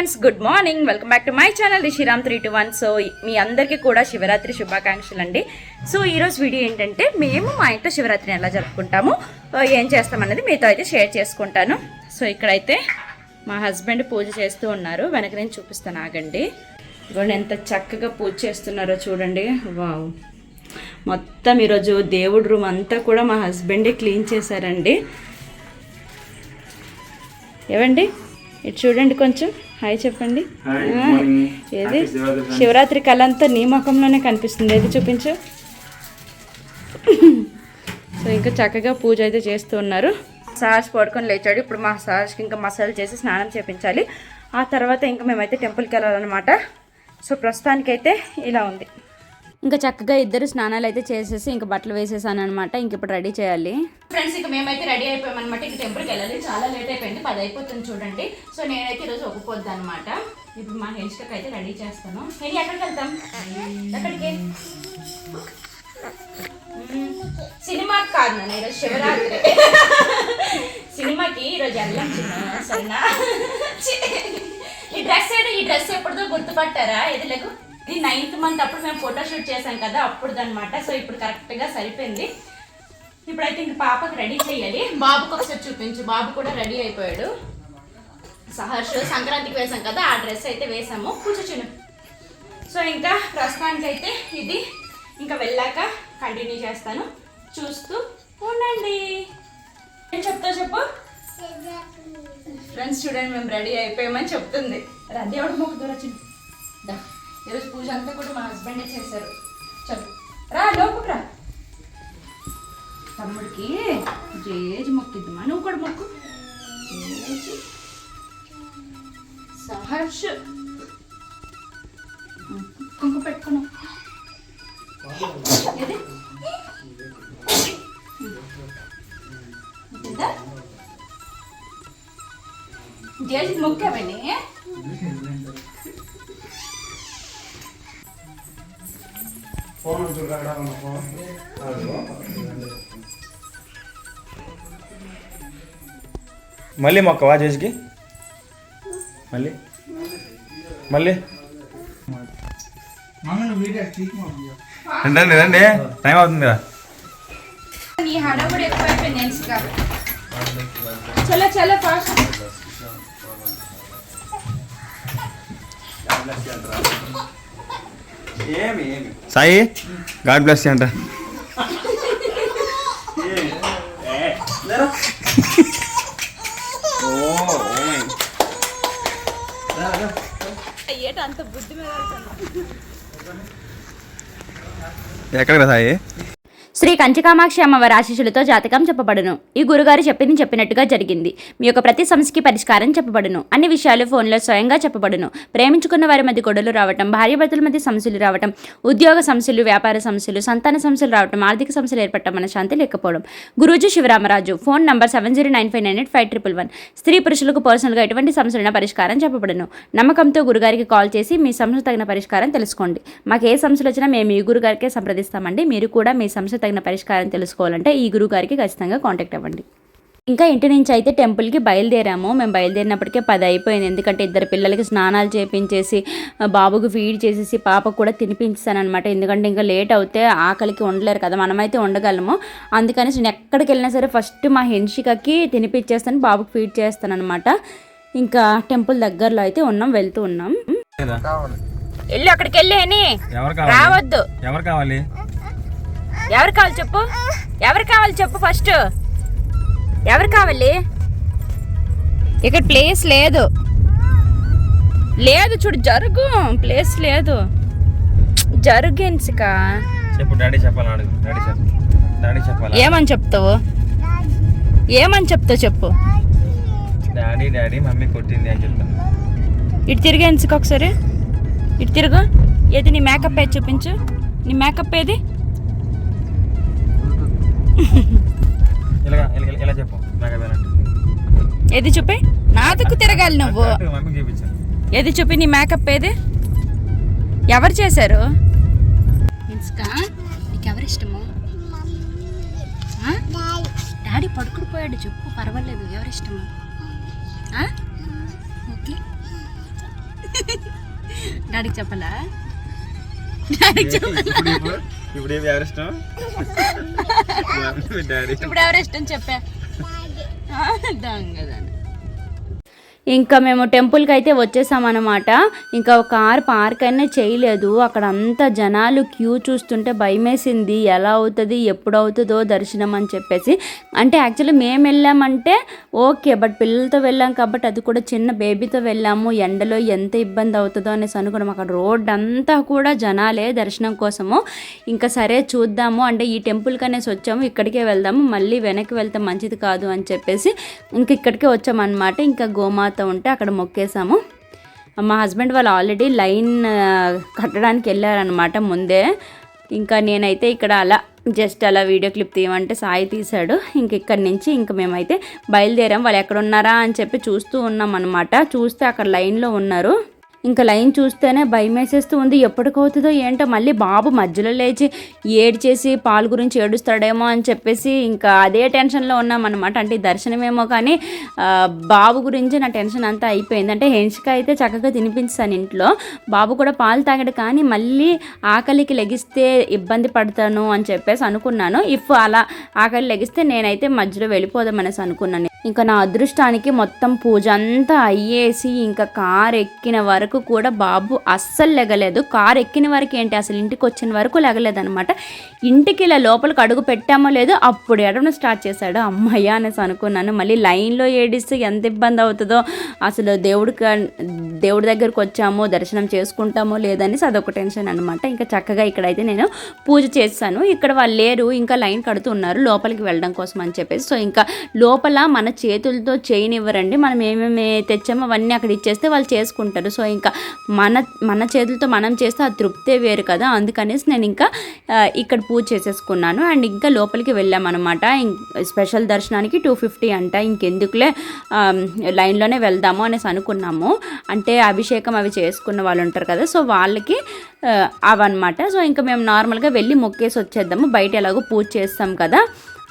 Friends, good morning. Welcome back to my channel Rishiram 321. So మీ అందరికీ కూడా శివరాత్రి శుభాకాంక్షలు అండి. సో ఈరోజు వీడియో ఏంటంటే మేము మా ఇంట్లో శివరాత్రిని ఎలా జరుపుకుంటాము, ఏం చేస్తామన్నది మీతో అయితే షేర్ చేసుకుంటాను. సో ఇక్కడైతే మా హస్బెండ్ పూజ చేస్తూ ఉన్నారు, వెనక నేను చూపిస్తాను, ఆగండి. ఇదిగోండి ఎంత చక్కగా పూజ చేస్తున్నారో చూడండి. వావ్, మొత్తం ఈరోజు దేవుడి రూమ్ అంతా కూడా మా హస్బెండే క్లీన్ చేశారండి. ఏవండి ఇటు చూడండి, కొంచెం హాయ్ చెప్పండి. ఏది శివరాత్రి కళ అంతా నీ ముఖంలోనే కనిపిస్తుంది, ఏది చూపించు. సో ఇంకా చక్కగా పూజ అయితే చేస్తూ ఉన్నారు. సార్స్ పడుకొని లేచాడు. ఇప్పుడు మా సార్స్కి ఇంకా మసాలా చేసి స్నానం చేయించాలి. ఆ తర్వాత ఇంకా మేమైతే టెంపుల్కి వెళ్ళాలన్నమాట. సో ప్రస్తుతానికైతే ఇలా ఉంది. ఇంకా చక్కగా ఇద్దరు స్నానాలు అయితే చేసేసి ఇంకా బట్టలు వేసేసాను అనమాట. ఇంక ఇప్పుడు రెడీ చేయాలి. ఫ్రెండ్స్, ఇంకా మేమైతే రెడీ అయిపోయామన్నమాట. ఇంక టెంపుల్కి వెళ్ళాలి, చాలా లేట్ అయిపోయింది, 10 అయిపోతుంది చూడండి. సో నేనైతే ఈరోజు ఒప్పుకోద్దు అనమాట. ఇప్పుడు మా హెన్స్కి అయితే రెడీ చేస్తాను. నేను ఎక్కడికి వెళ్తాం? ఎక్కడికి? సినిమాకి కాదు నాన్న, ఈరోజు శివరాత్రి సినిమాకి ఈరోజు వెళ్ళాం చిన్న. సరేనా? ఈ డ్రెస్ ఎప్పుడుదో గుర్తుపట్టారా? ఎదులకు ఇది 9th మంత్ అప్పుడు మేము ఫోటోషూట్ చేసాం కదా, అప్పుడుదనమాట. సో ఇప్పుడు కరెక్ట్గా సరిపోయింది. ఇప్పుడైతే ఇంక పాపకి రెడీ చేయాలి. బాబుకి ఒకసారి చూపించు. బాబు కూడా రెడీ అయిపోయాడు. సహర్ష్ సంక్రాంతికి వేసాం కదా, ఆ డ్రెస్ అయితే వేసాము. కూర్చోచును. సో ఇంకా ప్రస్తుతానికైతే ఇది ఇంకా వెళ్ళాక కంటిన్యూ చేస్తాను, చూస్తూ ఉండండి. ఏం చెప్తావు చెప్పు. ఫ్రెండ్స్ చూడండి, మేము రెడీ అయిపోయామని చెప్తుంది. దేవుడు మొక్క దూరొచ్చింది. ఈరోజు పూజ అంతా కూడా మా హస్బెండే చేశారు. చెప్పు రా, లోపుకు రా. తమ్ముడికి జేజి మొక్కిద్దామా, నువ్వు కూడా మొక్కు. జేజి సహర్ష్ కుంకు పెట్టుకున్నావు. జేజి మొక్కావని మళ్ళీ మొక్కవా చేసికి? మళ్ళీ మళ్ళీ రండి రండి, టైం అవుతుంది కదా. నీ హడావుడి ఎక్కువైపోయింది. చలో చలో fast. Sai, God bless you అంట. అంత బుద్ధి మీద ఎక్కడ సాయి? శ్రీ కంచికామాక్షి అమ్మవారి ఆశీస్సులతో జాతకం చెప్పబడును. ఈ గురుగారు చెప్పింది చెప్పినట్టుగా జరిగింది. మీ యొక్క ప్రతి సమస్యకి పరిష్కారం చెప్పబడును. అన్ని విషయాలు ఫోన్లో స్వయంగా చెప్పబడును. ప్రేమించుకున్న వారి మధ్య గొడవలు రావటం, భార్యాభర్తల మధ్య సమస్యలు రావటం, ఉద్యోగ సమస్యలు, వ్యాపార సమస్యలు, సంతాన సమస్యలు రావటం, ఆర్థిక సమస్యలు ఏర్పడటం, మనశ్శాంతి లేకపోవడం. గురూజీ శివరామరాజు. Phone number 7095985111. స్త్రీ పురుషులకు పర్సనల్గా ఎటువంటి సమస్యలైనా పరిష్కారం చెప్పబడును. నమ్మకంతో గురుగారికి కాల్ చేసి మీ సమస్య తగిన పరిష్కారం తెలుసుకోండి. మాకు ఏ సమస్యలు వచ్చినా మేము ఈ గురుగారికే సంప్రదిస్తామండి. మీరు కూడా మీ సమస్య తగిన పరిష్కారం తెలుసుకోవాలంటే ఈ గురువు గారికి ఖచ్చితంగా కాంటాక్ట్ అవ్వండి. ఇంకా ఇంటి నుంచి అయితే టెంపుల్కి బయలుదేరాము. మేము బయలుదేరినప్పటికే 10 అయిపోయింది. ఎందుకంటే ఇద్దరు పిల్లలకి స్నానాలు చేపించేసి బాబుకి ఫీడ్ చేసేసి పాపకు కూడా తినిపించాను అనమాట. ఎందుకంటే ఇంకా లేట్ అవుతే ఆకలికి ఉండలేరు కదా, మనమైతే ఉండగలము. అందుకని నేను ఎక్కడికి వెళ్ళినా సరే ఫస్ట్ మా హెన్షికకి తినిపించేస్తాను, బాబుకి ఫీడ్ చేస్తాను అనమాట. ఇంకా టెంపుల్ దగ్గరలో అయితే ఉన్నాం, వెళ్తూ ఉన్నాం. వెళ్ళి అక్కడికి వెళ్ళి రావద్దు. ఎవరు కావాలి? ఎవరు కావాలి చెప్పు. ఎవరు కావాలి చెప్పు ఫస్ట్. ఎవరు కావాలి? ఇక్కడ ప్లేస్ లేదు. చూడు, జరుగు. ప్లేస్ లేదు, జరుగు. ఎన్సికా చెప్పు. డాడీ చెప్పాలి, అడుగు. డాడీ చెప్పాలి. ఏమని చెప్తావు? చెప్పు. డాడీ మమ్మీ కొట్టింది అని చెప్తాను. ఇటు తిరిగి ఎన్సిక ఒకసారి. ఇటు తిరుగు. ఏది నీ మేకప్ ఏది చూపించు. నీ మేకప్ ఏది? ఏది చూపి. నాదుకు తిరగాలి నువ్వు. ఏది చూపి, నీ మేకప్ ఏది? ఎవరు చేశారు? నీకెవరు ఇష్టము? డాడీ పడుకుని పోయాడు చెప్పు, పర్వాలేదు. ఎవరు ఇష్టము? ఓకే, డాడీకి చెప్పాలా? ఇప్పుడు ఎవరిష్టం? ఇప్పుడు ఎవరిష్టం చెప్పా? దొంగదాన్ని. ఇంకా మేము టెంపుల్కి అయితే వచ్చేసామన్నమాట. ఇంకా కార్ పార్క్ అయినా చేయలేదు. అక్కడ అంతా జనాలు క్యూ చూస్తుంటే భయమేసింది. ఎలా అవుతుంది, ఎప్పుడు అవుతుందో దర్శనం అని చెప్పేసి. అంటే యాక్చువల్లీ మేము వెళ్ళామంటే ఓకే, బట్ పిల్లలతో వెళ్ళాం కాబట్టి, అది కూడా చిన్న బేబీతో వెళ్ళాము, ఎండలో ఎంత ఇబ్బంది అవుతుందో అనేసి అనుకున్నాం. అక్కడ రోడ్ అంతా కూడా జనాలే దర్శనం కోసము. ఇంకా సరే చూద్దాము, అంటే ఈ టెంపుల్కి అనేసి వచ్చాము, ఇక్కడికే వెళ్దాము, మళ్ళీ వెనక్కి వెళ్తే మంచిది కాదు అని చెప్పేసి ఇంక ఇక్కడికే వచ్చామన్నమాట. ఇంకా గోమాత ఉంటే అక్కడ మొక్కేసాము. మా హస్బెండ్ వాళ్ళు ఆల్రెడీ లైన్ కట్టడానికి వెళ్ళారనమాట ముందే. ఇంకా నేనైతే ఇక్కడ అలా జస్ట్ అలా వీడియో క్లిప్ తీయమంటే సాయి తీశాడు. ఇంక ఇక్కడి నుంచి ఇంక మేమైతే బయలుదేరాం. వాళ్ళు ఎక్కడ ఉన్నారా అని చెప్పి చూస్తూ ఉన్నాం అనమాట. చూస్తే అక్కడ లైన్లో ఉన్నారు. ఇంకా లైన్ చూస్తేనే భయం వేసేస్తూ ఉంది, ఎప్పటికవుతుందో ఏంటో. మళ్ళీ బాబు మధ్యలో లేచి ఏడ్చేసి పాలు గురించి ఏడుస్తాడేమో అని చెప్పేసి ఇంకా అదే టెన్షన్లో ఉన్నామన్నమాట. అంటే దర్శనమేమో కానీ బాబు గురించి నా టెన్షన్ అంతా అయిపోయింది. అంటే హెన్షిక అయితే చక్కగా తినిపించాను ఇంట్లో, బాబు కూడా పాలు తాగాడు. కానీ మళ్ళీ ఆకలికి లెగిస్తే ఇబ్బంది పడతాను అని చెప్పేసి అనుకున్నాను. ఇఫ్ అలా ఆకలి లెగిస్తే నేనైతే మధ్యలో వెళ్ళిపోదామనేసి అనుకున్నాను. ఇంకా నా అదృష్టానికి మొత్తం పూజ అంతా అయ్యేసి ఇంకా కార్ ఎక్కిన వరకు కూడా బాబు అస్సలు లెగలేదు. కార్ ఎక్కిన వరకు ఏంటి, అసలు ఇంటికి వచ్చిన వరకు లెగలేదు అనమాట. ఇంటికి ఇలా లోపలికి అడుగు పెట్టామో లేదో అప్పుడు ఎడడం స్టార్ట్ చేశాడు. అమ్మయ్య అనేసి అనుకున్నాను. మళ్ళీ లైన్లో ఏడిస్తే ఎంత ఇబ్బంది అవుతుందో, అసలు దేవుడి దగ్గరకు వచ్చామో దర్శనం చేసుకుంటామో లేదనేసి అదొక టెన్షన్ అనమాట. ఇంకా చక్కగా ఇక్కడైతే నేను పూజ చేశాను. ఇక్కడ వాళ్ళు లేరు, ఇంకా లైన్ కడుతున్నారు లోపలికి వెళ్ళడం కోసం అని చెప్పేసి. సో ఇంకా లోపల మన చేతులతో చేయనివ్వరండి, మనం ఏమేమి తెచ్చామో అవన్నీ అక్కడ ఇచ్చేస్తే వాళ్ళు చేసుకుంటారు. సో ఇంకా మన చేతులతో మనం చేస్తే ఆ తృప్తే వేరు కదా. అందుకనేసి నేను ఇంకా ఇక్కడ పూజ చేసేసుకున్నాను. అండ్ ఇంకా లోపలికి వెళ్ళామన్నమాట. స్పెషల్ దర్శనానికి 250 అంట. ఇంకెందుకులే లైన్లోనే వెళ్దాము అనేసి అనుకున్నాము. అంటే అభిషేకం అవి చేసుకున్న వాళ్ళు ఉంటారు కదా, సో వాళ్ళకి అవన్నమాట. సో ఇంకా మేము నార్మల్గా వెళ్ళి మొక్కేసి వచ్చేద్దాము, బయట ఎలాగో పూజ చేస్తాం కదా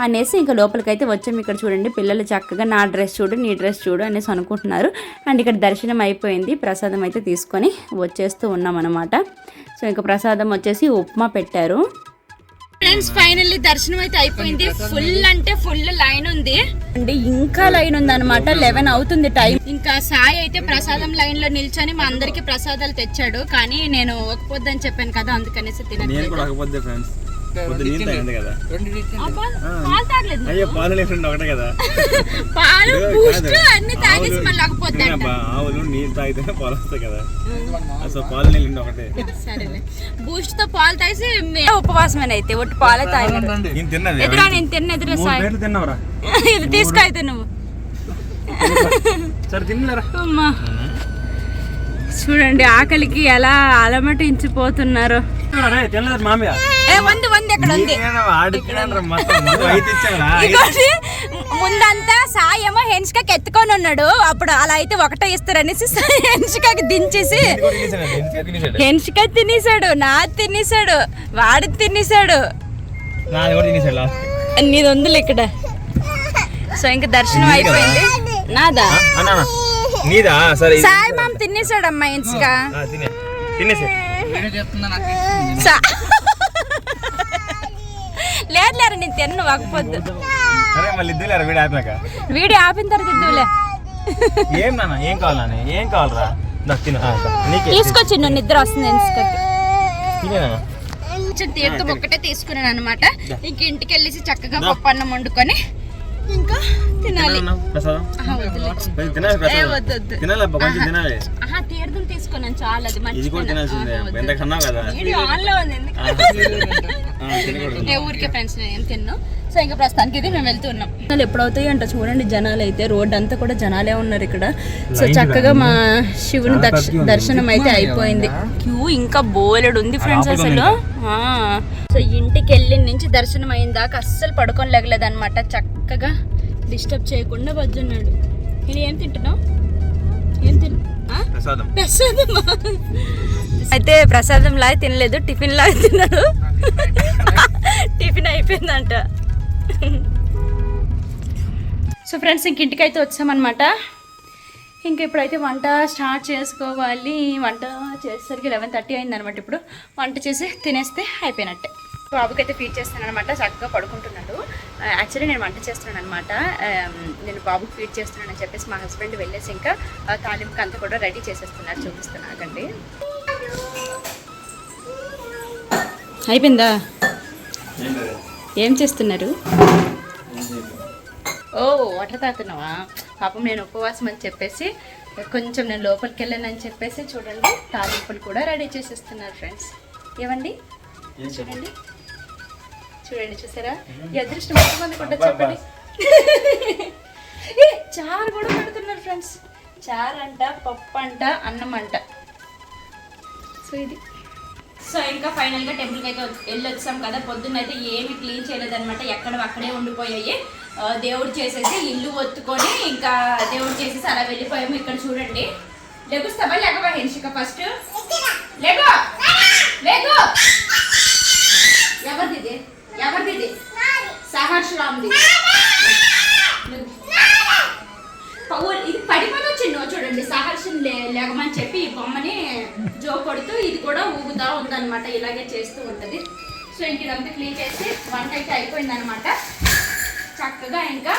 అనేసి ఇంకా లోపలికైతే వచ్చాము. ఇక్కడ చూడండి పిల్లలు చక్కగా నా డ్రెస్ చూడు, నీ డ్రెస్ చూడు అనేసి అనుకుంటున్నారు. అండ్ ఇక్కడ దర్శనం అయిపోయింది, ప్రసాదం అయితే తీసుకొని వచ్చేస్తూ ఉన్నాం అనమాట. సో ఇంకా ప్రసాదం వచ్చేసి ఉప్మా పెట్టారు. ఫ్రెండ్స్ ఫైనల్లీ దర్శనం అయితే అయిపోయింది. ఫుల్ అంటే ఫుల్ లైన్ ఉంది అండి, ఇంకా లైన్ ఉంది అనమాట. 11 అవుతుంది టైం. ఇంకా సాయి అయితే ప్రసాదం లైన్ లో నిల్చొని మా అందరికి ప్రసాదాలు తెచ్చాడు. కానీ నేను ఒకపోద్దని చెప్పాను కదా, అందుకనేసి తినట్లేదు. అన్ని తాగేసి మళ్ళీ ఒకపోద్ది సరేలే. బూస్ట్ తో పాలు తాగేసి ఉపవాసమేనైతే ఒట్టి పాలే తాగాడు. ఎదురా నేను తిన్న సాయి ఇది తీసుకో అయితే నువ్వు. అమ్మా చూడండి ఆకలికి ఎలా అలమటించిపోతున్నారు. ఎక్కడ ఉంది ముందంతా సాయేమో హెన్షికకి ఎత్తుకొని ఉన్నాడు. అప్పుడు అలా అయితే ఒకటే ఇస్తారనేసి హెన్షికకి దించేసి హెన్షిక తినేసాడు, నా తినేసాడు, వాడి తినేసాడు, నీది ఉందిలే ఇక్కడ. సో ఇంకా దర్శనం అయిపోయింది. నాదా సాయి మామ తినేసాడు అమ్మా హెన్షిక. లేదు లేరు నేను తిన్ను ఒకపోద్దు. వీడియో ఆపిన తర్వాత ఇద్దులే. తీసుకొచ్చి నువ్వు నిద్ర వస్తుంది కొంచెం తీర్థం ఒక్కటే తీసుకున్నాను అనమాట. ఇంక ఇంటికి వెళ్ళేసి చక్కగా పప్పు అన్నం వండుకొని ఇంకా తినాలి. తీర్థం తీసుకున్నాను చాలా, అది ఊరికే ఫ్రెండ్స్ ఏం తిన్నాను. సో ఇంకా ప్రస్తుతానికి ఇది మేము వెళ్తున్నాం. ఎప్పుడవుతాయి అంట చూడండి, జనాలు అయితే రోడ్ అంతా కూడా జనాలే ఉన్నారు ఇక్కడ. సో చక్కగా మా శివుని దర్శనం అయితే అయిపోయింది. క్యూ ఇంకా బోలెడు ఉంది ఫ్రెండ్స్ అసలు. సో ఇంటికి వెళ్ళిన నుంచి దర్శనం అయిన దాకా అస్సలు పడుకొని లేగలేదు అనమాట. చక్కగా డిస్టర్బ్ చేయకుండా వద్దున్నాడు. నేను ఏం తింటున్నావు, ఏం తిన్నా ప్రసాదం అయితే ప్రసాదం లాగా తినలేదు, టిఫిన్ లాగా తిన్నాడు. టిఫిన్ అయిపోయిందంట. సో ఫ్రెండ్స్ ఇంక ఇంటికైతే వచ్చామన్నమాట. ఇంకా ఇప్పుడైతే వంట స్టార్ట్ చేసుకోవాలి. వంట చేసేసరికి 11:30 అయిందనమాట. ఇప్పుడు వంట చేసి తినేస్తే అయిపోయినట్టే. బాబుకి అయితే ఫీడ్ చేస్తాను అనమాట. చక్కగా పడుకుంటున్నాడు. యాక్చువల్లీ నేను వంట చేస్తున్నాను అనమాట. నేను బాబుకి ఫీడ్ చేస్తున్నానని చెప్పేసి మా హస్బెండ్ వెళ్ళేసి ఇంకా తాలింపుకి అంతా కూడా రెడీ చేసేస్తున్నారు. చూపిస్తున్నాను ఆగండి. అయిపోయిందా? ఏం చేస్తున్నారు? ఓ వాటర్ తాగుతున్నావా? పాపం నేను ఉపవాసం అని చెప్పేసి కొంచెం నేను లోపలికి వెళ్ళానని చెప్పేసి చూడండి తాలింపులు కూడా రెడీ చేసేస్తున్నారు ఫ్రెండ్స్. ఏమండి చూడండి చూడండి, చూసారా? ఈ అదృష్టం ఎంతమంది కూడా చెప్పండి. ఏ చారు కూడా పెడుతున్నారు ఫ్రెండ్స్. చారు అంట, పప్పు అంట, అన్నం అంట. సో ఇది ఇంకా ఫైనల్గా టెంపుల్కి అయితే వెళ్ళొచ్చాం కదా. పొద్దున్న అయితే ఏమి క్లీన్ చేయలేదన్నమాట. ఎక్కడ అక్కడే ఉండిపోయాయి. దేవుడు చేసేసి ఇల్లు ఒత్తుకొని ఇంకా దేవుడు చేసేసి అలా వెళ్ళిపోయాము. ఇక్కడ చూడండి. లెగుస్తావా? లేకపోతే హెన్షిక ఫస్ట్ లేగో లేగో. ఎవరిది? ఎవరిది? సహర్షరామ్ది. ఇది పడిపోయి వచ్చిండు చూడండి. సహర్షం లేగమని చెప్పి ఈ బొమ్మని జో కొడుతూ ఇది కూడా ఊగుతా ఉందన్నమాట. ఇలాగే చేస్తూ ఉంటుంది. సో ఇంక ఇదంతా క్లీన్ చేసి వంట అయితే అయిపోయిందనమాట. చక్కగా ఇంకా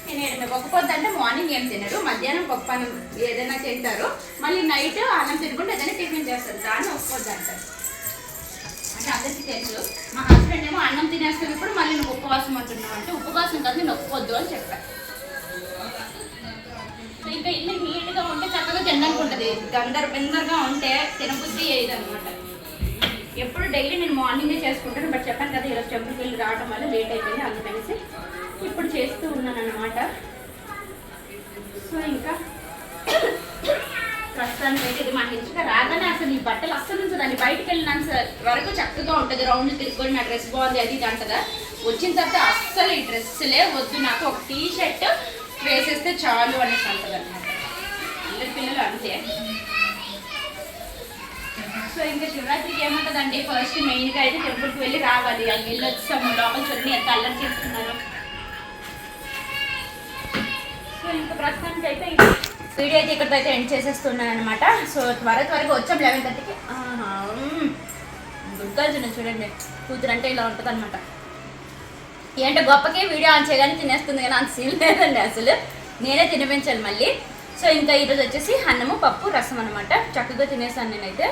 తినేయడమే. ఒక్కపోద్దు అంటే మార్నింగ్ ఏం తినరు, మధ్యాహ్నం పప్పు అన్నం ఏదైనా తింటారు, మళ్ళీ నైట్ అన్నం తినకుండా ఏదైనా టిఫిన్ చేస్తారు. దాన్ని ఒక్కపోద్దు అంటారు. అంటే అందరికీ తెలుసు. మా హస్బెండ్ ఏమో అన్నం తినేస్తున్నప్పుడు మళ్ళీ నువ్వు ఉపవాసం అంటున్నావు అంటే ఉపవాసం కాదు, నేను ఒప్పుకోద్దు అని చెప్పాను. ఇంకా ఇల్లు నీట్గా ఉంటే చక్కగా తినడానికి ఉంటుంది. బెందరగా ఉంటే తినబుద్ధి అయ్యేది అనమాట. ఎప్పుడు డైలీ నేను మార్నింగే చేసుకుంటాను. బట్ చెప్పాను కదా ఈరోజు టెంపుల్కి వెళ్ళి రావడం వల్ల లేట్ అయిపోయింది. అందుకనేసి ఇప్పుడు చేస్తూ ఉన్నాను అనమాట. సో ఇంకా ప్రస్తుతానికి అయితే ఇది మా హించుగా రాగానే అసలు ఈ బట్టలు అస్సలు ఉంచదండి. బయటకు వెళ్ళినంత వరకు చక్కగా ఉంటుంది. రౌండ్లు తీసుకొని నా డ్రెస్ బాగుంది అది ఇది అంటదా. వచ్చిన తర్వాత అస్సలు ఈ డ్రెస్సులే వద్దు, నాకు ఒక టీ షర్ట్ వేసేస్తే చాలు అనేసి అంటది అనమాట. అందరి పిల్లలు అంతే. సో ఇంకా శివరాత్రికి ఏముంటుందండి, ఫస్ట్ మెయిన్గా అయితే టెంపుల్కి వెళ్ళి రావాలి. అది వెళ్ళి వచ్చాము. లోపల చూడండి ఎంత అల్లరి చేస్తున్నారు. సో ఇంకా ప్రస్తుతానికి అయితే వీడియో అయితే ఇక్కడితో అయితే ఎండ్ చేసేస్తున్నాను అనమాట. సో త్వరగా వచ్చాం 11:30కి. దుర్గార్జున చూడండి కూతురు అంటే ఇలా ఉంటుంది అనమాట. ఏంటంటే గొప్పకే వీడియో ఆన్ చేయగానే తినేస్తుంది కానీ అంత సీన్ లేదండి అసలు. నేనే తినిపించాలి మళ్ళీ. సో ఇంకా ఈరోజు వచ్చేసి అన్నము పప్పు రసం అనమాట. చక్కగా తినేసాను నేనైతే.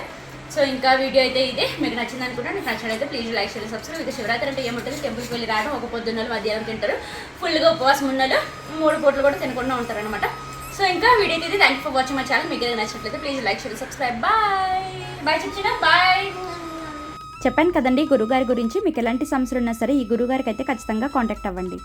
సో ఇంకా వీడియో అయితే ఇది మీకు నచ్చింది అనుకుంటాను. మీకు నచ్చినట్లయితే ప్లీజ్ లైక్ షేర్ సబ్స్క్రైబ్. ఇది శివరాత్రి అంటే ఏముంటుంది, టెంపుల్కి వెళ్ళి రావడం, ఒక పొద్దున్నలు మధ్యాహ్నం తింటారు, ఫుల్గా ఉపవాసం ఉన్నలు 3 పూటలు కూడా తినకుండా ఉంటారు అనమాట. సో ఇంకా వీడియో అయితే thank for watching my channel. మీకు నచ్చినట్లయితే please like share subscribe. Bye bye చిన్న బాయ్. చెప్పాను కదండి గురుగారి గురించి. మీకు ఎలాంటి సమస్యలు ఉన్నా సరే ఈ గురుగారికి అయితే ఖచ్చితంగా కాంటాక్ట్ అవ్వండి.